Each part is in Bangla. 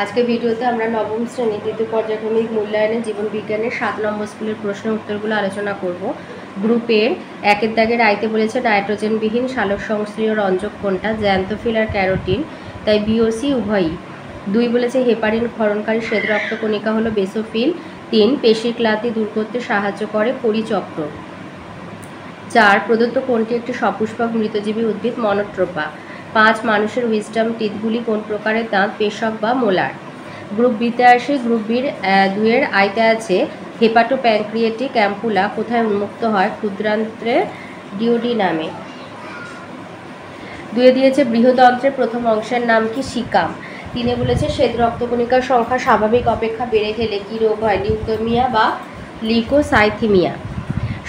আজকে ভিডিওতে আমরা নবম শ্রেণী দ্বিতীয় পর্যায়ক্রমিক মূল্যায়নের জীবন বিজ্ঞানের 7 নম্বর স্কুলের প্রশ্ন উত্তরগুলো আলোচনা করব। গ্রুপের একের দাগের আইতে বলেছে নাইট্রোজেনবিহীন সালোক সংশ্লিষ্ট রঞ্জক কোনটা, জ্যান্থোফিল আর ক্যারোটিন, তাই বিওসি উভয়ই। 2 বলেছে হেপারিন ক্ষরণকারী শ্বেত রক্তকণিকা হলো বেসোফিল। 3 পেশির ক্লান্তি দূর করতে সাহায্য করে পরিচক্র। 4 প্রদত্ত কোনটি একটি সপুষ্পক মৃতজীবী উদ্ভিদ, মনোট্রোপা। 5 মানুষের উইজডম টিথগুলি কোন প্রকারের দাঁত, পেশক বা মোলার। গ্রুপ বিতে আসে। গ্রুপ বির 2 আইতে আছে হেপাটো প্যানক্রিয়েটিক অ্যাম্পুলা কোথায় উন্মুক্ত হয়, ক্ষুদ্রান্ত্রের ডিওডিনামে। 2 দিয়েছে বৃহদন্ত্রের প্রথম অংশের নাম কি, সিকাম। 3 বলেছে শ্বেত রক্তকণিকার সংখ্যা স্বাভাবিক অপেক্ষা বেড়ে গেলে কি রোগ হয়, লিউকেমিয়া বা লিউকোসাইথিমিয়া।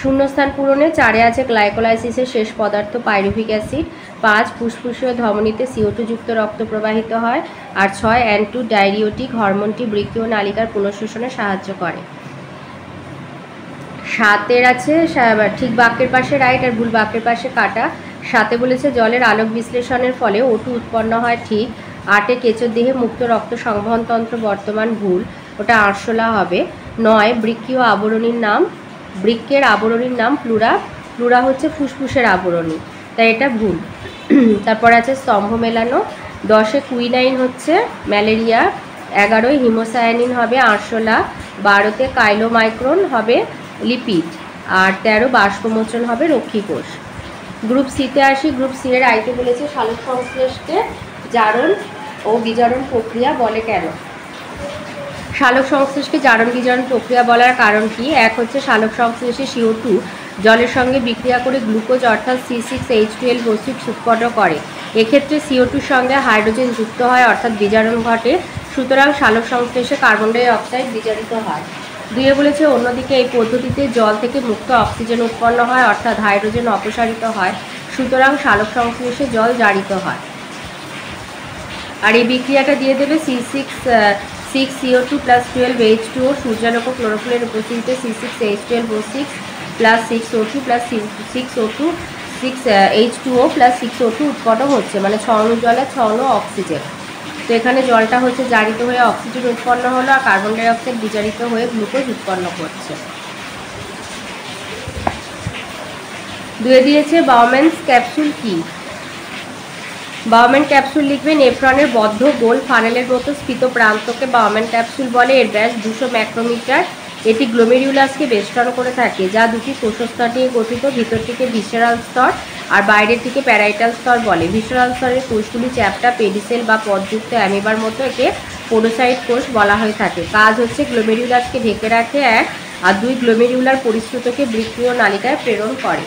শূন্যস্থান পূরণে 4 আছে গ্লাইকোলাইসিসের শেষ পদার্থ পাইরুভিক অ্যাসিড। 5 ফুসফুসীয় ধমনীতে CO2 যুক্ত রক্ত প্রবাহিত হয়। আর 6 অ্যান্টি ডায়রিওটিক হরমোনটি বৃক্কীয় নালিকার পুনঃশোষণে সাহায্য করে। 7 আছে ঠিক বাক্যের পাশে রাইট আর ভুল বাক্যের পাশে কাটা। 7 বলেছে জলের আলোক বিশ্লেষণের ফলে O2 উৎপন্ন হয়, ঠিক। 8 কেঁচোর দেহে মুক্ত রক্ত সংবহনতন্ত্র বর্তমান, ভুল, ওটা আরশোলা হবে। 9 বৃক্কীয় আবরণীর নাম, বৃক্কের আবরণীর নাম প্লুরা, প্লুরা হচ্ছে ফুসফুসের আবরণী, তাই এটা ভুল। তারপর আছে স্তম্ভ মেলানো। 10 কুইনাইন হচ্ছে ম্যালেরিয়া। 11 হিমোসায়ানিন হবে আরশোলা। 12 কাইলোমাইক্রন হবে লিপিড। আর 13 বাষ্পমোচন হবে রক্ষীকোষ। গ্রুপ সিতে আসি। গ্রুপ সি এর আইতে বলেছে সালোক সংশ্লেষকে জারণ ও বিজারণ প্রক্রিয়া বলে কেন। সালোক সংশ্লেষকে জারণ বিজারণ প্রক্রিয়া বলার কারণ কি। 1 হচ্ছে সালোক সংশ্লেষে CO2 জলের সঙ্গে বিক্রিয়া করে গ্লুকোজ অর্থাৎ C6H12 উৎপন্ন করে। এক্ষেত্রে CO2-র সঙ্গে হাইড্রোজেন যুক্ত হয় অর্থাৎ বিজারণ ঘটে, সুতরাং সালোক সংশ্লেষে কার্বন ডাই অক্সাইড বিজারিত হয়। 2 বলেছে অন্যদিকে এই পদ্ধতিতে জল থেকে মুক্ত অক্সিজেন উৎপন্ন হয় অর্থাৎ হাইড্রোজেন অপসারিত হয়, সুতরাং সালোক সংশ্লেষে জল জারিত হয়। আর এই বিক্রিয়াটা দিয়ে দেবে C6CO2 + 12H2O, সূর্যালোক ও ক্লোরোফিলের উপস্থিতিতে C6H12O6 + 6O2 + 6H2O + 6O2 উৎপন্ন হচ্ছে, মানে 6 অণু জলে 6 অণু অক্সিজেন। তো এখানে জলটা হচ্ছে জারিত হয়ে অক্সিজেন উৎপন্ন হলো আর কার্বন ডাই অক্সাইড বিজারিত হয়ে গ্লুকোজ উৎপন্ন করছে। 2 দিয়েছে বাউম্যানস ক্যাপসুল কি। বাউম্যান ক্যাপসুল লিখবে নেফ্রনের বদ্ধ গোল ফানেলের মতো স্ফীত প্রান্তকে বাউম্যান ক্যাপসুল বলে। এর ব্যাস 200 ম্যাক্রোমিটার। এটি গ্লোমেরুলাসকে বেষ্টন করে থাকে, যা দুটি কোষস্তর নিয়ে গঠিত। ভিতরটিকে ভিসেরাল স্তর আর বাইরেরটিকে প্যারাইটাল স্তর বলে। ভিসেরাল স্তরের কোষগুলি চ্যাপ্টা, পেডিসেল বা পদযুক্ত অ্যামিবার মতো, একে পোডোসাইট কোষ বলা হয়ে থাকে। কাজ হচ্ছে গ্লোমেরুলাসকে ঢেকে রাখে 1, আর 2 গ্লোমেরুলার পরিশ্রুতকে বৃক্কীয় নালিকায় প্রেরণ করে।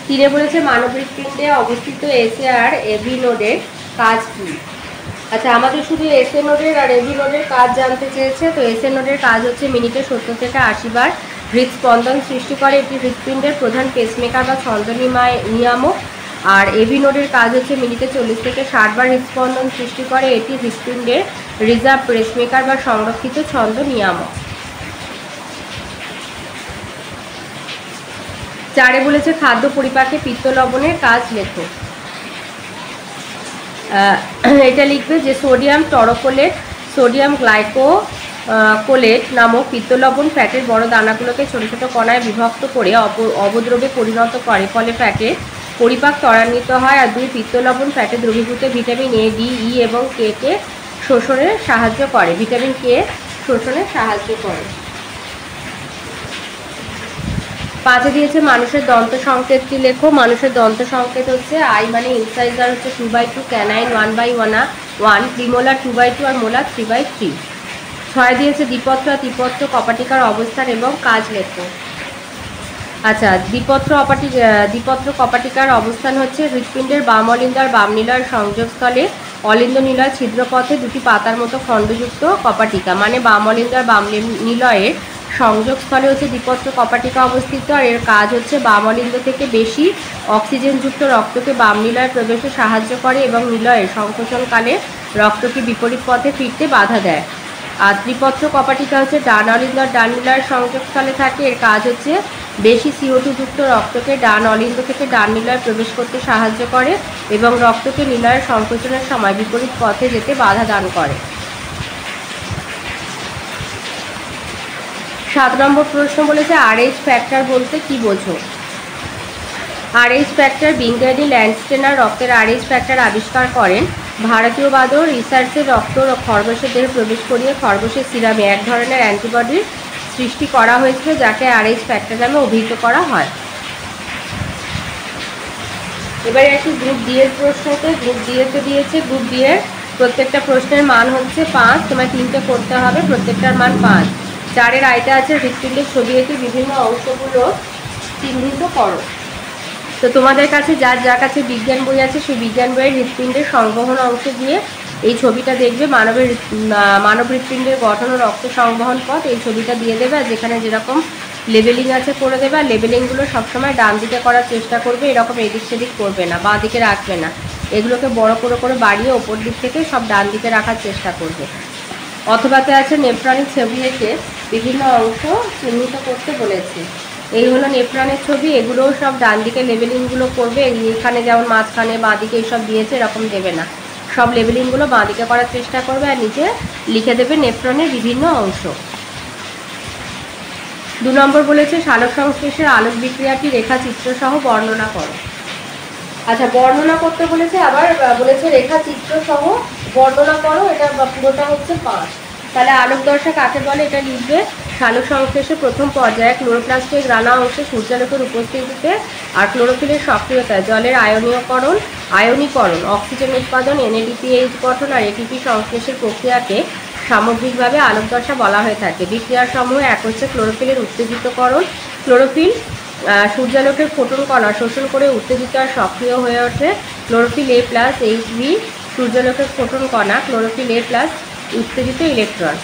3 বলেছে মানব হৃৎপিণ্ডে অবস্থিত এসএ আর এভি নোডের কাজ কি। আচ্ছা, আমাদের শুধু এসএ নোডের আর এভি নোডের কাজ জানতে চেয়েছে। তো এসএ নোডের কাজ হচ্ছে মিনিটে 70 থেকে 80 বার হৃদস্পন্দন সৃষ্টি করে। এটি হৃৎপিণ্ডের প্রধান পেসমেকার বা ছন্দ নিয়ামক। আর এভি নোডের কাজ হচ্ছে মিনিটে 40 থেকে 60 বার হৃদস্পন্দন সৃষ্টি করে। এটি হৃৎপিণ্ডের রিজার্ভ পেসমেকার বা সংরক্ষিত ছন্দ নিয়ামক। 4 বলেছে খাদ্য পরিপাকে পিত্ত লবণের কাজ লেখো। এটা লিখবে যে সোডিয়াম টরোকোলেট, সোডিয়াম গ্লাইকোকোলেট নামক পিত্ত লবণ ফ্যাটের বড় দানাগুলোকে ছোট ছোট কণায় বিভক্ত করে অবদ্রবে পরিণত করে, ফলে ফ্যাটের পরিপাক ত্বরান্বিত হয়। আর 2 পিত্ত লবণ ফ্যাটে দ্রবীভূত ভিটামিন A, D, E এবং K কে শোষণে সাহায্য করে। ভিটামিন K শোষণে সাহায্য করে। 5 দিয়েছে মানুষের দন্ত সংকেতটি লেখো। মানুষের দন্ত সংকেত হচ্ছে আই মানে ইনসাইজার হচ্ছে 2/2, ক্যানাইন 1/1, প্রিমোলার 2/2 আর মোলার 3/3। 6 দিয়েছে দ্বিপত্র আর ত্রিপত্র কপাটিকার অবস্থান এবং কাজ লেখো। আচ্ছা, দ্বিপত্র কপাটিকার অবস্থান হচ্ছে হৃৎপিণ্ডের বাম অলিন্দ আর বাম নিলয়ের সংযোগস্থলে অলিন্দ নিলয় ছিদ্রপথে 2টি পাতার মতো খণ্ডযুক্ত কপাটিকা, মানে বাম অলিন্দ আর বাম নিলয়ের সংযোগস্থলে হচ্ছে দ্বিপত্র কপাটিকা অবস্থিত। আর এর কাজ হচ্ছে বাম অলিন্দ থেকে বেশি অক্সিজেনযুক্ত রক্তকে বাম নিলয়ে প্রবেশে সাহায্য করে এবং নিলয়ের সংকোচনকালে রক্তকে বিপরীত পথে ফিরতে বাধা দেয়। আর ত্রিপত্র কপাটিকা হচ্ছে ডান অলিন্দ আর ডান নিলয়ের সংযোগস্থলে থাকে। এর কাজ হচ্ছে বেশি CO2 যুক্ত রক্তকে ডান অলিন্দ থেকে ডান নিলয়ে প্রবেশ করতে সাহায্য করে এবং রক্তকে নিলয়ের সংকোচনের সময় বিপরীত পথে যেতে বাধা দান করে। 7 নম্বর প্রশ্ন বলেছে RH ফ্যাক্টর বলতে কি বোঝো? RH ফ্যাক্টর বিজ্ঞানী ল্যান্ডস্টেনার রক্তের RH ফ্যাক্টর আবিষ্কার করেন। ভারতীয় বাদর রিসার্চের রক্ত খরগোশের দেহে প্রবেশ করিয়ে খরগোশের সিরামে এক ধরনের অ্যান্টিবডির সৃষ্টি করা হয়েছিল যাকে RH ফ্যাক্টর নামে অভিহিত করা হয়। এবারে একটি গ্রুপ ডি এর প্রশ্নতে, গ্রুপ ডি এতে দিয়েছে, গ্রুপ ডি এর প্রত্যেকটা প্রশ্নের মান হচ্ছে 5, তোমায় 3টে করতে হবে, প্রত্যেকটার মান 5। 4-এর আয়তে আছে হৃৎপিণ্ডের ছবি এঁকে বিভিন্ন অংশগুলো চিহ্নিত করো। তো তোমাদের কাছে যার কাছে বিজ্ঞান বই আছে সেই বিজ্ঞান বইয়ের হৃৎপিণ্ডের সংবহন অংশে গিয়ে এই ছবিটা দেখবে, মানব হৃৎপিণ্ডের গঠন ও রক্ত সংবহন পথ, এই ছবিটা দিয়ে দেবে। আর যেখানে যেরকম লেবেলিং আছে করে দেবে। আর লেবেলিংগুলো সবসময় ডান দিকে করার চেষ্টা করবে, এরকম এদিক সেদিক করবে না, বাঁ দিকে রাখবে না, এগুলোকে বড় করে বাড়িয়ে ওপর দিক থেকে সব ডান দিকে রাখার চেষ্টা করবে। অথবাতে আছে নেফ্রনের ছবি এঁকে বিভিন্ন অংশ চিহ্নিত করতে বলেছে। এই হলো নেফ্রনের ছবি, এগুলোও সব ডান দিকে লেবেলিংগুলো করবে। এখানে যেমন মাঝখানে বাঁ দিকে এইসব দিয়েছে এরকম দেবে না, সব লেবেলিংগুলো বাঁ দিকে করার চেষ্টা করবে আর নিচে লিখে দেবে নেফ্রনের বিভিন্ন অংশ। 2 নম্বর বলেছে সালোক সংশ্লেষের আলোক বিক্রিয়াটি রেখাচিত্র সহ বর্ণনা করো। আচ্ছা, বর্ণনা করতে বলেছে, আবার বলেছে রেখাচিত্র সহ বর্ণনা করো, এটা পুরোটা হচ্ছে 5। তাহলে আলোক দশা কাকে বলে এটা লিখবে। সালোক সংশ্লেষের প্রথম পর্যায়ে ক্লোরোপ্লাস্টের গ্রানা অংশে সূর্যালোকের উপস্থিতিতে আর ক্লোরোফিলের সক্রিয়তায় জলের আয়নীকরণ, অক্সিজেন উৎপাদন, NADPH গঠন আর ATP সংশ্লেষের প্রক্রিয়াকে সামগ্রিকভাবে আলোক দশা বলা হয়ে থাকে। বিক্রিয়ার সমূহ এক হচ্ছে ক্লোরোফিলের উত্তেজিতকরণ। ক্লোরোফিল সূর্যালোকের ফোটন কণা শোষণ করে উত্তেজিত আর সক্রিয় হয়ে ওঠে। ক্লোরোফিল A+, HV সূর্যালোকের ফোটন কণা, ক্লোরোফিল A+, উত্তেজিত ইলেকট্রন।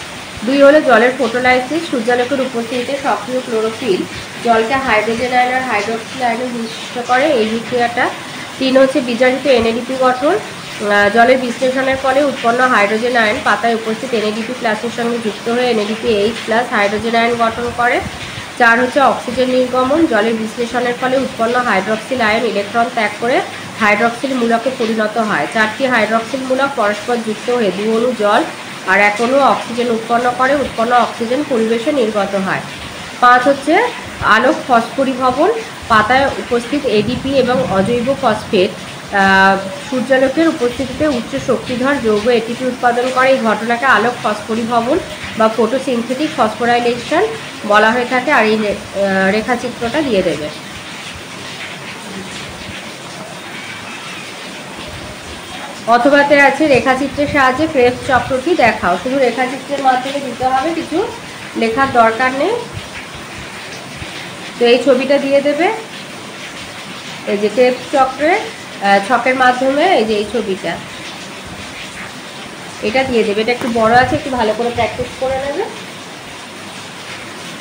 2 হলো জলের ফোটোলাইসিস, সূর্যালোকের উপস্থিতিতে সক্রিয় ক্লোরোফিল জলকে হাইড্রোজেন আয়ন আর হাইড্রোক্সিল আয়নে বিশিষ্ট করে, এই বিক্রিয়াটা। 3 হচ্ছে বিজারিত NADP গঠন, জলের বিশ্লেষণের ফলে উৎপন্ন হাইড্রোজেন আয়ন পাতায় উপস্থিত NADP প্লাসের সঙ্গে যুক্ত হয়ে NADPH+ হাইড্রোজেন আয়ন গঠন করে। 4 হচ্ছে অক্সিজেন নির্গমন, জলের বিশ্লেষণের ফলে উৎপন্ন হাইড্রক্সিল আয়ন ইলেকট্রন ত্যাগ করে হাইড্রক্সিল মূলকে পরিণত হয়। 4টি হাইড্রক্সিল মূলক পরস্পর যুক্ত হয়ে 2 অণু জল আর 1 অণু অক্সিজেন উৎপন্ন করে, উৎপন্ন অক্সিজেন পরিবেশে নির্গত হয়। 5 হচ্ছে আলোক ফসফরিভবন, পাতায় উপস্থিত ADP এবং অজৈব ফসফেট সূর্যালোকের উপস্থিতিতে উচ্চ শক্তিধর যৌগ ATP উৎপাদন করে, এই ঘটনাকে আলোক ফসফরিভবন বা ফটোসিনথেটিক ফসফোরাইলেশন বলা হয়ে থাকে। আর এই রেখাচিত্রটা দিয়ে দেবে। অথবাতে আছে রেখাচিত্রের সাহায্যে ক্রেবস চক্রটি দেখাও। শুধু রেখাচিত্রের মাধ্যমে দিতে হবে, কিছু লেখার দরকার নেই। তো এই ছবিটা দিয়ে দেবে, এই যে ক্রেবস চক্রের ছকের মাধ্যমে এই যে এই ছবিটা, এটা দিয়ে দেবে। এটা একটু বড় আছে, একটু ভালো করে প্র্যাকটিস করে নেবে।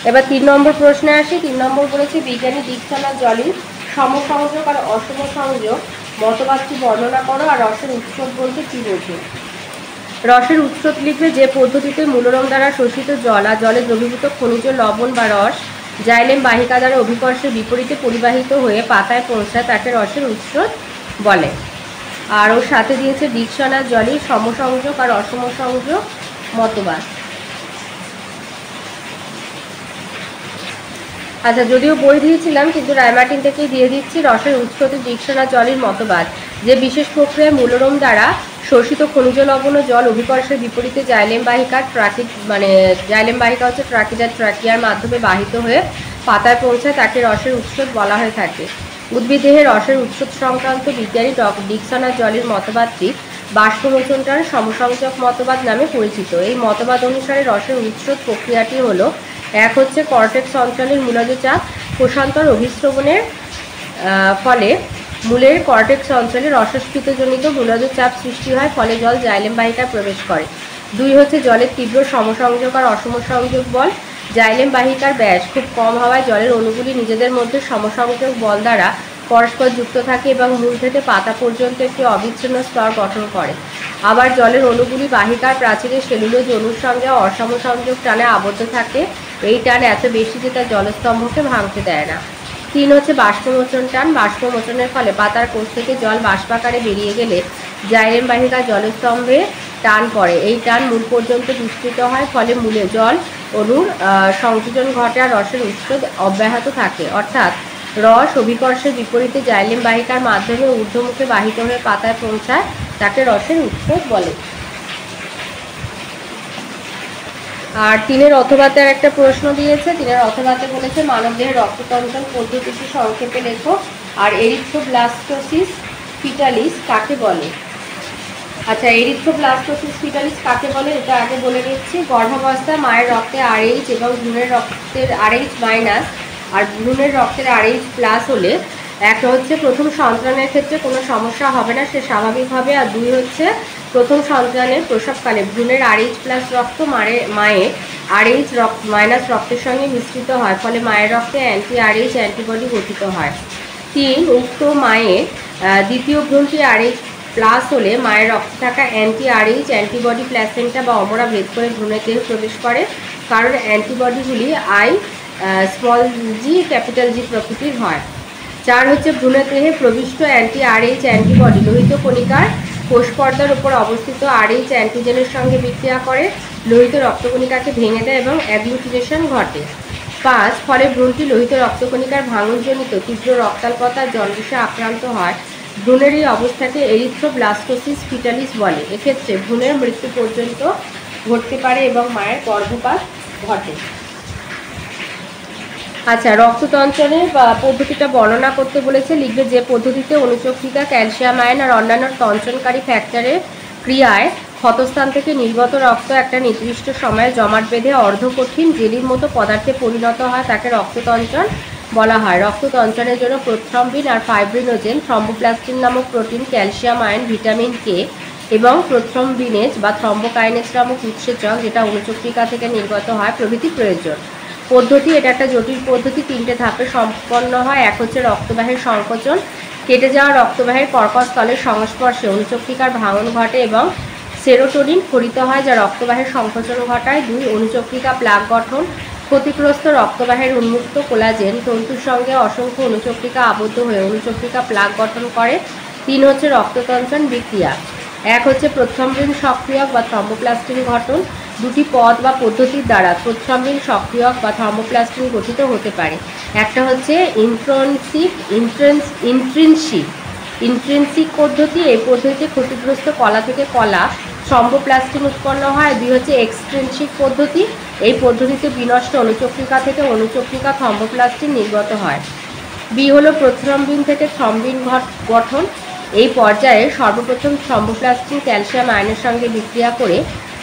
এবার 3 নম্বর প্রশ্নে আসি। 3 নম্বর বলেছে বিজ্ঞানী ডিকসন আর জলির সমসংযোগ আর অসম সংযোগ মতবাদটি বর্ণনা করো আর রসের উৎস বলতে কী বোঝো। রসের উৎস লিখবে যে পদ্ধতিতে মূলরম দ্বারা শোষিত জল আর জলে দ্রবীভূত খনিজ লবণ বা রস জাইলেম বাহিকা দ্বারা অভিকর্ষের বিপরীতে পরিবাহিত হয়ে পাতায় পৌঁছায় তাকে রসের উৎস বলে। আর ওর সাথে দিয়েছে ডিকসন আর জলির সমসংযোগ আর অসম সংযোগ মতবাদ। আচ্ছা, যদিও বই দিয়েছিলাম কিন্তু রায়মার্টিন থেকেই দিয়ে দিচ্ছি। রসের উৎসতে ডিকসন আর জলির মতবাদ যে বিশেষ প্রক্রিয়ায় মূলরম দ্বারা শোষিত খনিজ লবণ ও জল অভিকর্ষের বিপরীতে জাইলেম বাহিকার জাইলেম বাহিকা হচ্ছে ট্রাকিডার ট্রাকিয়ার মাধ্যমে বাহিত হয়ে পাতায় পৌঁছায় তাকে রসের উৎস বলা হয়ে থাকে। উদ্ভিদদেহে রসের উৎস সংক্রান্ত বিজ্ঞানী ডিকসন আর জলির মতবাদটি বাষ্পমোচনটার সমসংযোগ মতবাদ নামে পরিচিত। এই মতবাদ অনুসারে রসের উৎস প্রক্রিয়াটি হলো, এক হচ্ছে কর্টেক্স অঞ্চলের মূলজ চাপ কোষান্তর অভিস্রবণের ফলে মূলের কর্টেক্স অঞ্চলে রসস্ফীতজনিত মূলজ চাপ সৃষ্টি হয়, ফলে জল জাইলেম বাহিকায় প্রবেশ করে। 2 হচ্ছে জলের তীব্র সমসংযোগ আর অসম সংযোগ বল। জাইলেম বাহিকার ব্যাস খুব কম হওয়ায় জলের অণুগুলি নিজেদের মধ্যে সমসংযোগ বল দ্বারা পরস্পর যুক্ত থাকে এবং মূল থেকে পাতা পর্যন্ত একটি অবিচ্ছিন্ন স্তর গঠন করে। আবার জলের অণুগুলি বাহিকার প্রাচীরে সেলুলোজ অণুর সঙ্গে অসমসংযোগ টানে আবদ্ধ থাকে এই টান এত বেশি যে তার জলস্তম্ভকে ভাঙতে দেয় না। 3 হচ্ছে বাষ্পমোচন টান। বাষ্পমোচনের ফলে পাতার কোষ থেকে জল বাষ্পাকারে বেরিয়ে গেলে জাইলেম বাহিকা জলস্তম্ভে টান পড়ে। এই টান মূল পর্যন্ত বিস্তৃত হয়, ফলে মূলে জল অণুর সংযোজন ঘটে আর রসের উৎস অব্যাহত থাকে। অর্থাৎ রস অভিকর্ষের বিপরীতে জাইলেম বাহিকার মাধ্যমে ঊর্ধ্বমুখে বাহিত হয়ে পাতায় পৌঁছায়, তাকে রসের উৎস বলে। আর 3 অথবাতে আর একটা প্রশ্ন দিয়েছে। 3 অথবাতে বলেছে মানবদেহের রক্ততন্ত্রণ পদ্ধতিটি সংক্ষেপে লেখো। আর এরিথ্রোব্লাস্টোসিস ফিটালিস কাকে বলে? আচ্ছা, এরিথ্রোব্লাস্টোসিস ফিটালিস কাকে বলে এটা আগে বলে নিচ্ছি। গর্ভাবস্থায় মায়ের রক্তে RH এবং ভ্রূণের রক্তের RH মাইনাস আর ভ্রূণের রক্তের RH প্লাস হলে, এক হচ্ছে প্রথম সন্তানের ক্ষেত্রে কোনো সমস্যা হবে না, সে স্বাভাবিক হবে। আর 2 হচ্ছে প্রথম সন্তানের প্রসবকালে ভ্রূণের RH প্লাস রক্ত মায়ের RH মাইনাস রক্তের সঙ্গে মিশ্রিত হয়, ফলে মায়ের রক্তে অ্যান্টি RH অ্যান্টিবডি গঠিত হয়। 3 উক্ত মায়ের দ্বিতীয় ভ্রূণটি RH প্লাস হলে মায়ের রক্তে থাকা অ্যান্টি RH অ্যান্টিবডি প্ল্যাসেন্টা বা অমরা ভেদ করে ভ্রূণের দেহে প্রবেশ করে, কারণ অ্যান্টিবডিগুলি স্মল জি ক্যাপিটাল জি প্রকৃতির হয়। 4 হচ্ছে ভ্রূণের দেহে প্রবিষ্ট অ্যান্টি RH অ্যান্টিবডি লোহিত কণিকার কোষ পর্দার উপর অবস্থিত RH অ্যান্টিজেনের সঙ্গে বিক্রিয়া করে লোহিত রক্তকণিকাকে ভেঙে দেয় এবং অ্যাগ্লুটিনেশন ঘটে। 5 ফলে ভ্রূণটি লোহিত রক্তকণিকার ভাঙনজনিত তীব্র রক্তাল্পতা জন্ডিসে আক্রান্ত হয়। ভ্রূণের এই অবস্থাকে এরিথ্রোব্লাস্টোসিস ফিটালিস বলে। এক্ষেত্রে ভ্রূণের মৃত্যু পর্যন্ত ঘটতে পারে এবং মায়ের গর্ভপাত ঘটে। আচ্ছা, রক্ততন্ত্রণের পদ্ধতিটা বর্ণনা করতে বলেছে। লিখবে যে পদ্ধতিতে অনুচক্রিকা ক্যালসিয়াম আয়ন আর অন্যান্য তন্ত্রণকারী ফ্যাক্টরের ক্রিয়ায় ক্ষতস্থান থেকে নির্গত রক্ত একটা নির্দিষ্ট সময়ে জমাট বেঁধে অর্ধকঠিন জেলির মতো পদার্থে পরিণত হয়, তাকে রক্ততন্ত্রণ বলা হয়। রক্ততন্ত্রণের জন্য প্রোথ্রম্বিন আর ফাইব্রিনোজেন, থ্রম্বোপ্লাস্টিন নামক protein, calcium ion, vitamin K এবং প্রোথ্রম্বিনেজ বা থ্রম্বোকাইনেজ নামক উৎসেচক যেটা অনুচক্রিকা থেকে নির্গত হয় প্রভৃতি প্রয়োজন। পদ্ধতি এটা একটা জটিল পদ্ধতি, 3টে ধাপে সম্পন্ন হয়। এক হচ্ছে রক্তবাহের সংকোচন। কেটে যাওয়া রক্তবাহের কর্কশ তলের সংস্পর্শে অনুচক্রিকার ভাঙন ঘটে এবং সেরোটোনিন ক্ষরিত হয়, যা রক্তবাহের সংকোচন ঘটায়। 2 অনুচক্রিকা প্লাক গঠন। ক্ষতিগ্রস্ত রক্তবাহের উন্মুক্ত কোলাজেন তন্তুর সঙ্গে অসংখ্য অনুচক্রিকা আবদ্ধ হয়ে অনুচক্রিকা প্লাক গঠন করে। 3 হচ্ছে রক্ততন্ত্রণ বিক্রিয়া। এক হচ্ছে প্রোথ্রম্বিন সক্রিয়ক বা থ্রম্বোপ্লাস্টিন গঠন। 2টি পদ বা পদ্ধতির দ্বারা প্রোথ্রম্বিন সক্রিয়ক বা থ্রম্বোপ্লাস্টিন গঠিত হতে পারে। একটা হচ্ছে ইন্ট্রিনসিক পদ্ধতি। এই পদ্ধতিতে ক্ষতিগ্রস্ত কলা থেকে কলা থ্রম্বোপ্লাস্টিন উৎপন্ন হয়। 2 হচ্ছে এক্সট্রিনসিক পদ্ধতি। এই পদ্ধতিতে বিনষ্ট অনুচক্রিকা থেকে অনুচক্রিকা থ্রম্বোপ্লাস্টিন নির্গত হয়। বি হলো প্রোথ্রম্বিন থেকে থ্রম্বিন গঠন। এই পর্যায়ে সর্বপ্রথম থ্রম্বোপ্লাস্টিন ক্যালসিয়াম আয়নের সঙ্গে বিক্রিয়া করে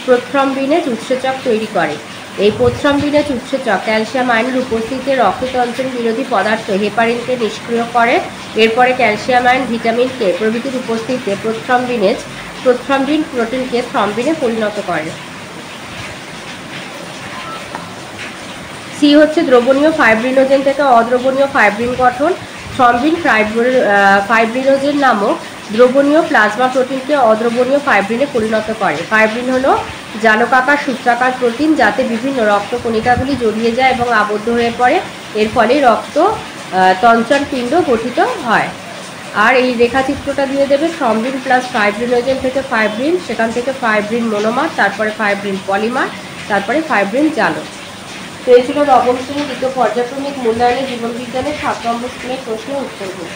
প্রোথ্রম্বিনেজ উৎসেচক তৈরি করে। এই প্রোথ্রম্বিনেজ উৎসেচক ক্যালসিয়াম আয়নের উপস্থিতিতে রক্ততন্ত্রণ বিরোধী পদার্থ হেপারিনকে নিষ্ক্রিয় করে। এরপরে ক্যালসিয়াম আয়ন, ভিটামিন কে প্রভৃতির উপস্থিতিতে প্রোথ্রম্বিন প্রোটিনকে থ্রম্বিনে পরিণত করে। সি হচ্ছে দ্রবণীয় ফাইব্রিনোজেন থেকে অদ্রবণীয় ফাইব্রিন গঠন। থ্রম্বিন ফাইব্রিনোজেন নামক দ্রবণীয় প্লাজমা প্রোটিনকে অদ্রবণীয় ফাইব্রিনে পরিণত করে। ফাইব্রিন হলো জালকাকার সূত্রাকার প্রোটিন, যাতে বিভিন্ন রক্তকণিকাগুলি জড়িয়ে যায় এবং আবদ্ধ হয়ে পড়ে। এর ফলে তন্ত্রণ পিণ্ড গঠিত হয়। আর এই রেখাচিত্রটা দিয়ে দেবে থ্রম্বিন প্লাস ফাইব্রিনোজেন থেকে ফাইব্রিন, সেখান থেকে ফাইব্রিন মনোমার, তারপরে ফাইব্রিন পলিমার, তারপরে ফাইব্রিন জালক। তো এই ছিল নবম শ্রেণীর দ্বিতীয় পর্যায়ক্রমিক মূল্যায়নের জীবনবিজ্ঞানের 7 নম্বর স্কুলের প্রশ্নের উত্তরগুলো।